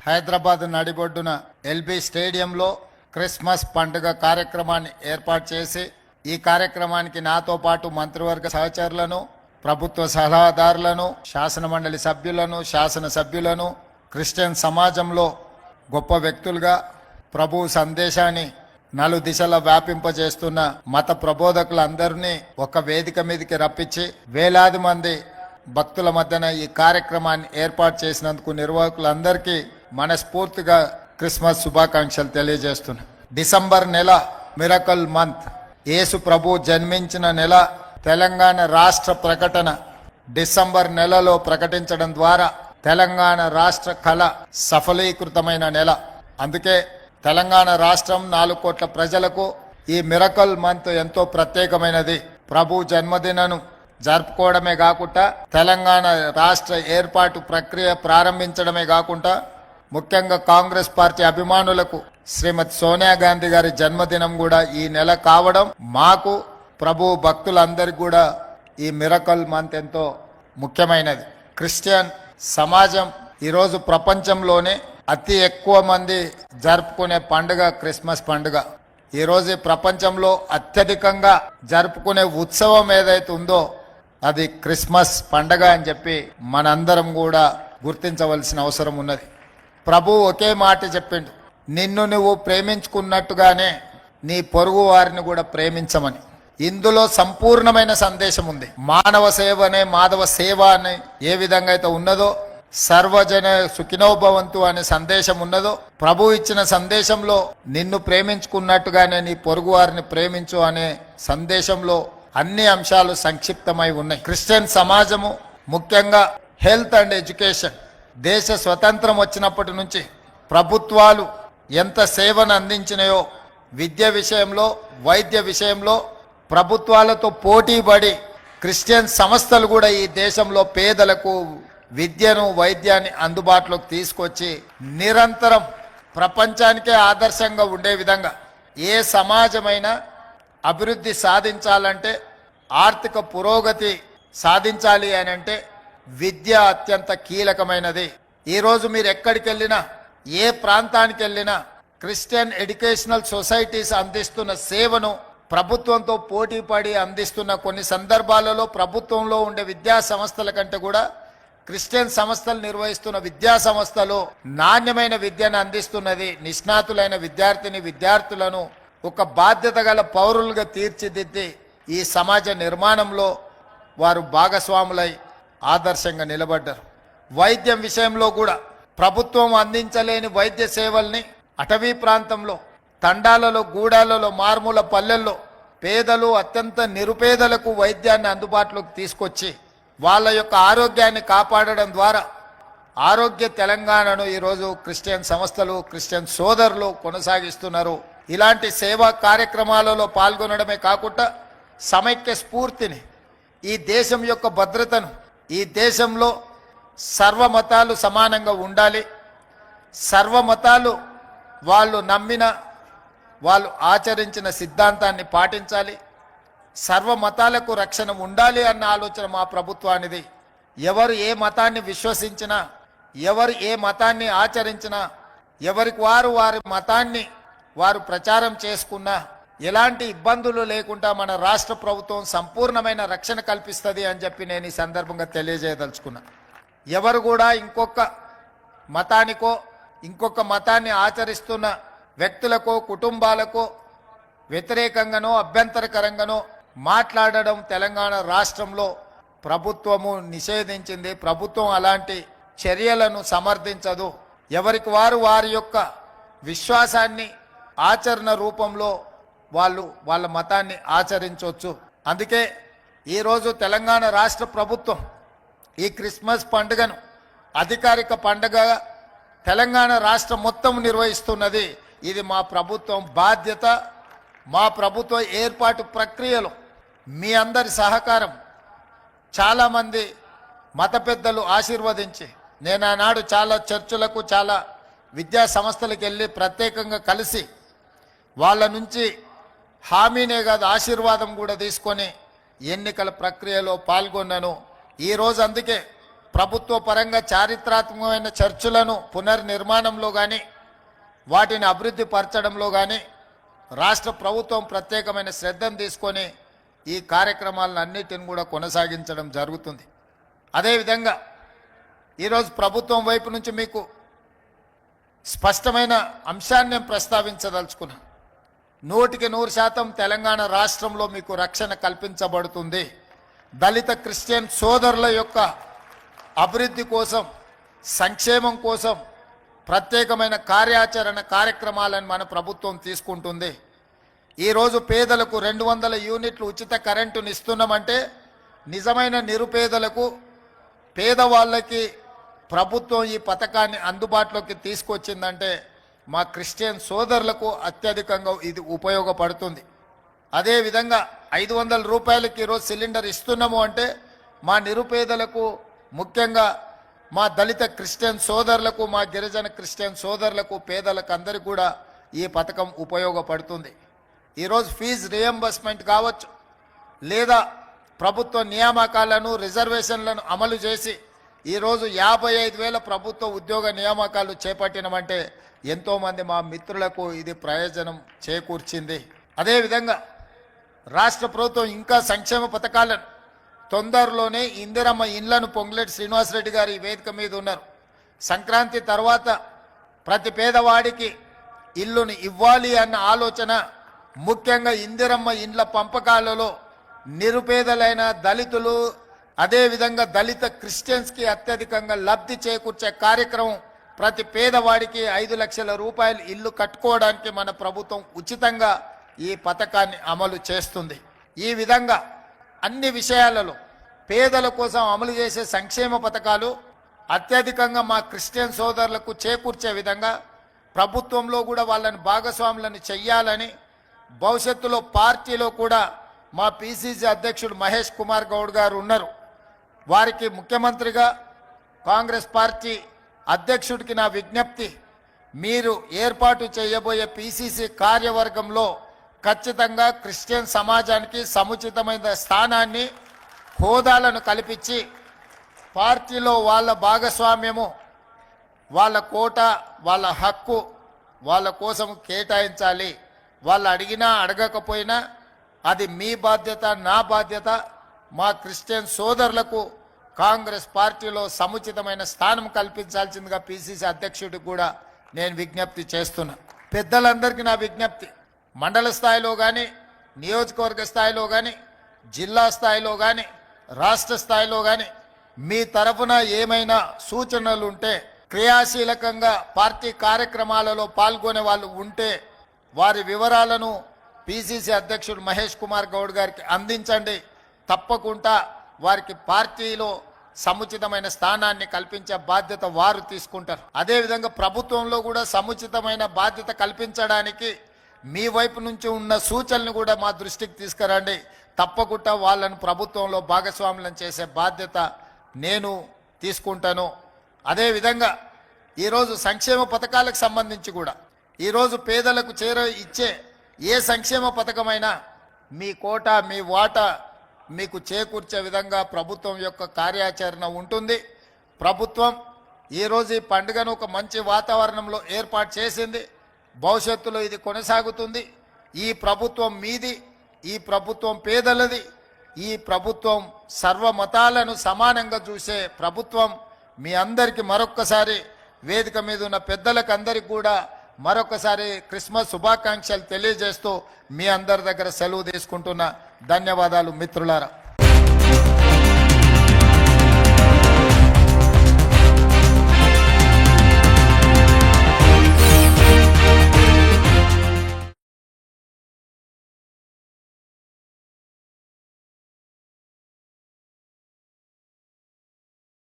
హైదరాబాద్ నడిబొడ్డున ఎల్బీ స్టేడియంలో క్రిస్మస్ పండుగ కార్యక్రమాన్ని ఏర్పాటు చేసి ఈ కార్యక్రమానికి నాతో పాటు మంత్రివర్గ సహచరులను, ప్రభుత్వ సలహాదారులను, శాసనమండలి సభ్యులను, శాసనసభ్యులను, క్రిస్టియన్ సమాజంలో గొప్ప వ్యక్తులుగా ప్రభు సందేశాన్ని నలుదిశలా వ్యాపింపజేస్తున్న మత ప్రబోధకులందరినీ ఒక వేదిక మీదకి రప్పించి వేలాది మంది భక్తుల మధ్యన ఈ కార్యక్రమాన్ని ఏర్పాటు చేసినందుకు నిర్వాహకులందరికీ మనస్ఫూర్తిగా క్రిస్మస్ శుభాకాంక్షలు తెలియజేస్తున్నా. డిసెంబర్ నెల మిరకల్ మంత్, యేసు ప్రభు జన్మించిన నెల. తెలంగాణ రాష్ట్ర ప్రకటన డిసెంబర్ నెలలో ప్రకటించడం ద్వారా తెలంగాణ రాష్ట్ర కళ సఫలీకృతమైన నెల. అందుకే తెలంగాణ రాష్ట్రం 4 కోట్ల ప్రజలకు ఈ మిరకల్ మంత్ ఎంతో ప్రత్యేకమైనది. ప్రభు జన్మదినను జరుపుకోవడమే కాకుండా తెలంగాణ రాష్ట్ర ఏర్పాటు ప్రక్రియ ప్రారంభించడమే కాకుండా ముఖ్యంగా కాంగ్రెస్ పార్టీ అభిమానులకు శ్రీమతి సోనియా గాంధీ గారి జన్మదినం కూడా ఈ నెల కావడం, మాకు ప్రభు భక్తులందరికీ కూడా ఈ మిరకల్ మంత్ ఎంతో ముఖ్యమైనది. క్రిస్టియన్ సమాజం ఈరోజు ప్రపంచంలోనే అతి ఎక్కువ మంది జరుపుకునే పండుగ క్రిస్మస్ పండుగ. ఈరోజు ప్రపంచంలో అత్యధికంగా జరుపుకునే ఉత్సవం ఏదైతే ఉందో అది క్రిస్మస్ పండుగ అని చెప్పి మనందరం కూడా గుర్తించవలసిన అవసరం ఉన్నది. ప్రభు ఒకే మాట చెప్పిండు, నిన్ను నువ్వు ప్రేమించుకున్నట్టుగానే నీ పొరుగు వారిని కూడా ప్రేమించమని. ఇందులో సంపూర్ణమైన సందేశం ఉంది. మానవ సేవనే మాధవ సేవ అని ఏ విధంగా అయితే ఉన్నదో, సర్వజన సుఖినోభవంతు అనే సందేశం ఉన్నదో, ప్రభు ఇచ్చిన సందేశంలో నిన్ను ప్రేమించుకున్నట్టుగానే నీ పొరుగు వారిని ప్రేమించు అనే సందేశంలో అన్ని అంశాలు సంక్షిప్తమై ఉన్నాయి. క్రిస్టియన్ సమాజము ముఖ్యంగా హెల్త్ అండ్ ఎడ్యుకేషన్, దేశ స్వతంత్రం వచ్చినప్పటి నుంచి ప్రభుత్వాలు ఎంత సేవను అందించినాయో విద్య విషయంలో, వైద్య విషయంలో ప్రభుత్వాలతో పోటీపడి క్రిస్టియన్ సంస్థలు కూడా ఈ దేశంలో పేదలకు విద్యను, వైద్యాన్ని అందుబాటులోకి తీసుకొచ్చి నిరంతరం ప్రపంచానికే ఆదర్శంగా ఉండే విధంగా ఏ సమాజమైనా అభివృద్ధి సాధించాలంటే, ఆర్థిక పురోగతి సాధించాలి అని అంటే విద్య అత్యంత కీలకమైనది. ఈరోజు మీరు ఎక్కడికి వెళ్ళినా, ఏ ప్రాంతానికి వెళ్ళినా క్రిస్టియన్ ఎడ్యుకేషనల్ సొసైటీస్ అందిస్తున్న సేవను ప్రభుత్వంతో పోటీపడి అందిస్తున్న కొన్ని సందర్భాలలో ప్రభుత్వంలో ఉండే విద్యా సంస్థల కంటే కూడా క్రిస్టియన్ సంస్థలు నిర్వహిస్తున్న విద్యా సంస్థలు నాణ్యమైన విద్యను అందిస్తున్నది. నిష్ణాతులైన విద్యార్థులను ఒక బాధ్యత గల పౌరులుగా తీర్చిదిద్ది ఈ సమాజ నిర్మాణంలో వారు భాగస్వాములై ఆదర్శంగా నిలబడ్డారు. వైద్యం విషయంలో కూడా ప్రభుత్వం అందించలేని వైద్య సేవల్ని అటవీ ప్రాంతంలో, తండాలలో, గూడాలలో, మారుమూల పల్లెల్లో పేదలు, అత్యంత నిరుపేదలకు వైద్యాన్ని అందుబాటులోకి తీసుకొచ్చి వాళ్ళ యొక్క ఆరోగ్యాన్ని కాపాడడం ద్వారా ఆరోగ్య తెలంగాణను ఈరోజు క్రిస్టియన్ సంస్థలు, క్రిస్టియన్ సోదరులు కొనసాగిస్తున్నారు. ఇలాంటి సేవా కార్యక్రమాలలో పాల్గొనడమే కాకుండా సమైక్య స్ఫూర్తిని, ఈ దేశం యొక్క భద్రతను, ఈ దేశంలో సర్వమతాలు సమానంగా ఉండాలి, సర్వమతాలు వాళ్ళు నమ్మిన, వాళ్ళు ఆచరించిన సిద్ధాంతాన్ని పాటించాలి, సర్వమతాలకు రక్షణ ఉండాలి అన్న ఆలోచన మా ప్రభుత్వానిది. ఎవరు ఏ మతాన్ని విశ్వసించినా, ఎవరు ఏ మతాన్ని ఆచరించినా, ఎవరికి వారి మతాన్ని వారు ప్రచారం చేసుకున్నా ఎలాంటి ఇబ్బందులు లేకుండా మన రాష్ట్ర ప్రభుత్వం సంపూర్ణమైన రక్షణ కల్పిస్తుంది అని చెప్పి నేను ఈ సందర్భంగా తెలియజేయదలుచుకున్నా. ఎవరు కూడా ఇంకొక మతానికో, ఇంకొక మతాన్ని ఆచరిస్తున్న వ్యక్తులకో, కుటుంబాలకో వ్యతిరేకంగానో, అభ్యంతరకరంగానో మాట్లాడడం తెలంగాణ రాష్ట్రంలో ప్రభుత్వము నిషేధించింది. ప్రభుత్వం అలాంటి చర్యలను సమర్థించదు. ఎవరికి వారి యొక్క విశ్వాసాన్ని ఆచరణ రూపంలో వాళ్ళ మతాన్ని ఆచరించవచ్చు. అందుకే ఈరోజు తెలంగాణ రాష్ట్ర ప్రభుత్వం ఈ క్రిస్మస్ పండుగను అధికారిక పండుగ తెలంగాణ రాష్ట్రం మొత్తం నిర్వహిస్తున్నది. ఇది మా ప్రభుత్వం బాధ్యత. మా ప్రభుత్వ ఏర్పాటు ప్రక్రియలో మీ అందరి సహకారం, చాలామంది మత పెద్దలు ఆశీర్వదించి, నేను ఆనాడు చాలా చర్చులకు, చాలా విద్యా సంస్థలకు వెళ్ళి ప్రత్యేకంగా కలిసి వాళ్ళ నుంచి హామీనే కాదు ఆశీర్వాదం కూడా తీసుకొని ఎన్నికల ప్రక్రియలో పాల్గొన్నాను. ఈరోజు అందుకే ప్రభుత్వ పరంగా చారిత్రాత్మకమైన చర్చులను పునర్నిర్మాణంలో కానీ వాటిని అభివృద్ధి పరచడంలో కానీ రాష్ట్ర ప్రభుత్వం ప్రత్యేకమైన శ్రద్ధను తీసుకొని ఈ కార్యక్రమాలను అన్నిటిని కూడా కొనసాగించడం జరుగుతుంది. అదేవిధంగా ఈరోజు ప్రభుత్వం వైపు నుంచి మీకు స్పష్టమైన అంశాన్ని ప్రస్తావించదలుచుకున్నా. 100% తెలంగాణ రాష్ట్రంలో మీకు రక్షణ కల్పించబడుతుంది. దళిత క్రిస్టియన్ సోదరుల యొక్క అభివృద్ధి కోసం, సంక్షేమం కోసం ప్రత్యేకమైన కార్యక్రమాలను మన ప్రభుత్వం తీసుకుంటుంది. ఈరోజు పేదలకు 200 యూనిట్లు ఉచిత కరెంటుని ఇస్తున్నామంటే నిజమైన నిరుపేదలకు, పేదవాళ్ళకి ప్రభుత్వం ఈ పథకాన్ని అందుబాటులోకి తీసుకొచ్చిందంటే మా క్రిస్టియన్ సోదరులకు అత్యధికంగా ఇది ఉపయోగపడుతుంది. అదేవిధంగా 500 రూపాయలకి ఈరోజు సిలిండర్ ఇస్తున్నాము అంటే మా నిరుపేదలకు, ముఖ్యంగా మా దళిత క్రిస్టియన్ సోదరులకు, మా గిరిజన క్రిస్టియన్ సోదరులకు, పేదలకు అందరికీ కూడా ఈ పథకం ఉపయోగపడుతుంది. ఈరోజు ఫీజు రియంబర్స్మెంట్ కావచ్చు, లేదా ప్రభుత్వ నియామకాలను, రిజర్వేషన్లను అమలు చేసి ఈరోజు 55,000 ప్రభుత్వ ఉద్యోగ నియామకాలు చేపట్టినమంటే ఎంతోమంది మా మిత్రులకు ఇది ప్రయోజనం చేకూర్చింది. అదేవిధంగా రాష్ట్ర ప్రభుత్వం ఇంకా సంక్షేమ పథకాలను తొందరలోనే ఇందిరమ్మ ఇండ్లను పొంగులేటి శ్రీనివాసరెడ్డి గారు ఈ వేదిక మీద ఉన్నారు. సంక్రాంతి తర్వాత ప్రతి పేదవాడికి ఇల్లుని ఇవ్వాలి అన్న ఆలోచన, ముఖ్యంగా ఇందిరమ్మ ఇండ్ల పంపకాలలో నిరుపేదలైన దళితులు, అదేవిధంగా దళిత క్రిస్టియన్స్కి అత్యధికంగా లబ్ధి చేకూర్చే కార్యక్రమం, ప్రతి పేదవాడికి 5 లక్షల రూపాయలు ఇల్లు కట్టుకోవడానికి మన ప్రభుత్వం ఉచితంగా ఈ పథకాన్ని అమలు చేస్తుంది. ఈ విధంగా అన్ని విషయాలలో పేదల కోసం అమలు చేసే సంక్షేమ పథకాలు అత్యధికంగా మా క్రిస్టియన్ సోదరులకు చేకూర్చే విధంగా ప్రభుత్వంలో కూడా వాళ్ళని భాగస్వాములను చెయ్యాలని, భవిష్యత్తులో పార్టీలో కూడా మా పిసిసి అధ్యక్షుడు మహేష్ కుమార్ గౌడ్ గారు ఉన్నారు. వారికి ముఖ్యమంత్రిగా, కాంగ్రెస్ పార్టీ అధ్యక్షుడికి నా విజ్ఞప్తి, మీరు ఏర్పాటు చేయబోయే పిసిసి కార్యవర్గంలో ఖచ్చితంగా క్రిస్టియన్ సమాజానికి సముచితమైన స్థానాన్ని, హోదాలను కల్పించి పార్టీలో వాళ్ళ భాగస్వామ్యము, వాళ్ళ కోట, వాళ్ళ హక్కు వాళ్ళ కోసం కేటాయించాలి. వాళ్ళు అడిగినా అడగకపోయినా అది మీ బాధ్యత, నా బాధ్యత. మా క్రిస్టియన్ సోదరులకు కాంగ్రెస్ పార్టీలో సముచితమైన స్థానం కల్పించాల్సిందిగా పిసిసి అధ్యక్షుడికి కూడా నేను విజ్ఞప్తి చేస్తున్నా. పెద్దలందరికీ నా విజ్ఞప్తి, మండల స్థాయిలో కానీ, నియోజకవర్గ స్థాయిలో కానీ, జిల్లా స్థాయిలో కానీ, రాష్ట్ర స్థాయిలో కానీ మీ తరఫున ఏమైనా సూచనలు ఉంటే, క్రియాశీలకంగా పార్టీ కార్యక్రమాలలో పాల్గొనే వాళ్ళు ఉంటే వారి వివరాలను పిసిసి అధ్యక్షుడు మహేష్ కుమార్ గౌడ్ గారికి అందించండి. తప్పకుండా వారికి పార్టీలో సముచితమైన స్థానాన్ని కల్పించే బాధ్యత వారు తీసుకుంటారు. అదేవిధంగా ప్రభుత్వంలో కూడా సముచితమైన బాధ్యత కల్పించడానికి మీ వైపు నుంచి ఉన్న సూచనలు కూడా మా దృష్టికి తీసుకురండి. తప్పకుండా వాళ్ళను ప్రభుత్వంలో భాగస్వాములను చేసే బాధ్యత నేను తీసుకుంటాను. అదేవిధంగా ఈరోజు సంక్షేమ పథకాలకు సంబంధించి కూడా ఈరోజు పేదలకు ఇచ్చే ఏ సంక్షేమ పథకమైనా మీ కోట, మీ వాటా మీకు చేకూర్చే విధంగా ప్రభుత్వం యొక్క కార్యాచరణ ఉంటుంది. ప్రభుత్వం ఈరోజు ఈ పండుగను ఒక మంచి వాతావరణంలో ఏర్పాటు చేసింది. భవిష్యత్తులో ఇది కొనసాగుతుంది. ఈ ప్రభుత్వం మీది, ఈ ప్రభుత్వం పేదలది, ఈ ప్రభుత్వం సర్వమతాలను సమానంగా చూసే ప్రభుత్వం. మీ అందరికీ మరొక్కసారి వేదిక మీద ఉన్న పెద్దలకు అందరికీ కూడా మరొకసారి క్రిస్మస్ శుభాకాంక్షలు తెలియజేస్తూ మీ అందరి దగ్గర సెలవు తీసుకుంటున్నా. ధన్యవాదాలు మిత్రులారా.